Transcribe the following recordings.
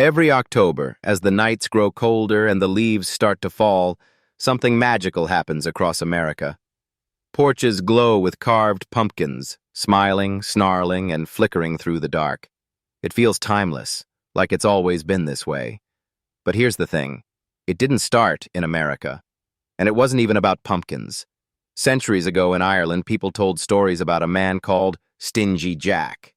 Every October, as the nights grow colder and the leaves start to fall, something magical happens across America. Porches glow with carved pumpkins, smiling, snarling, and flickering through the dark. It feels timeless, like it's always been this way. But here's the thing. It didn't start in America. And it wasn't even about pumpkins. Centuries ago in Ireland, people told stories about a man called Stingy Jack.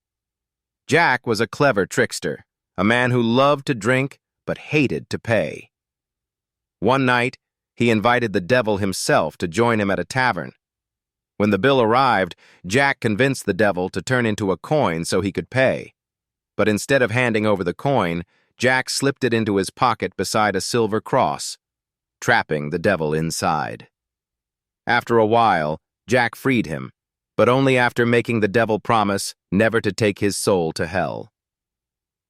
Jack was a clever trickster, a man who loved to drink but hated to pay. One night, he invited the devil himself to join him at a tavern. When the bill arrived, Jack convinced the devil to turn into a coin so he could pay. But instead of handing over the coin, Jack slipped it into his pocket beside a silver cross, trapping the devil inside. After a while, Jack freed him, but only after making the devil promise never to take his soul to hell.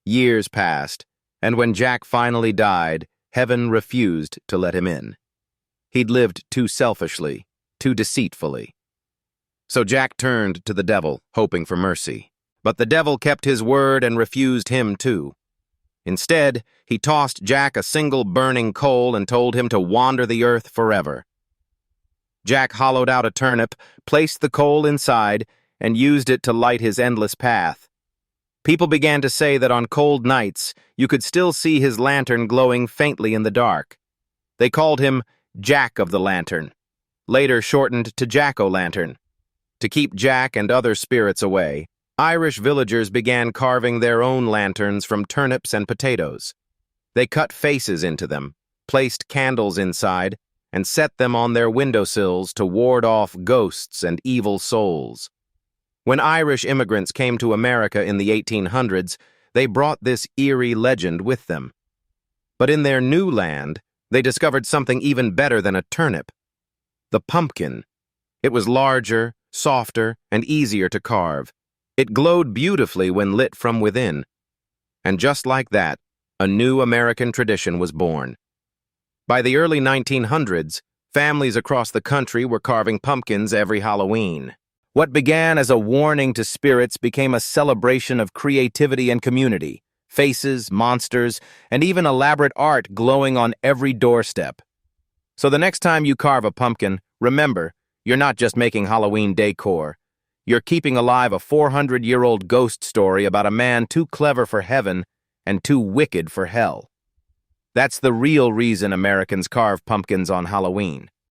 Years passed, and when Jack finally died, heaven refused to let him in. He'd lived too selfishly, too deceitfully. So Jack turned to the devil, hoping for mercy. But the devil kept his word and refused him too. Instead, he tossed Jack a single burning coal and told him to wander the earth forever. Jack hollowed out a turnip, placed the coal inside, and used it to light his endless path. People began to say that on cold nights, you could still see his lantern glowing faintly in the dark. They called him Jack of the Lantern, later shortened to Jack-o'-lantern. To keep Jack and other spirits away, Irish villagers began carving their own lanterns from turnips and potatoes. They cut faces into them, placed candles inside, and set them on their windowsills to ward off ghosts and evil souls. When Irish immigrants came to America in the 1800s, they brought this eerie legend with them. But in their new land, they discovered something even better than a turnip: the pumpkin. It was larger, softer, and easier to carve. It glowed beautifully when lit from within. And just like that, a new American tradition was born. By the early 1900s, families across the country were carving pumpkins every Halloween. What began as a warning to spirits became a celebration of creativity and community, faces, monsters, and even elaborate art glowing on every doorstep. So the next time you carve a pumpkin, remember, you're not just making Halloween decor. You're keeping alive a 400-year-old ghost story about a man too clever for heaven and too wicked for hell. That's the real reason Americans carve pumpkins on Halloween.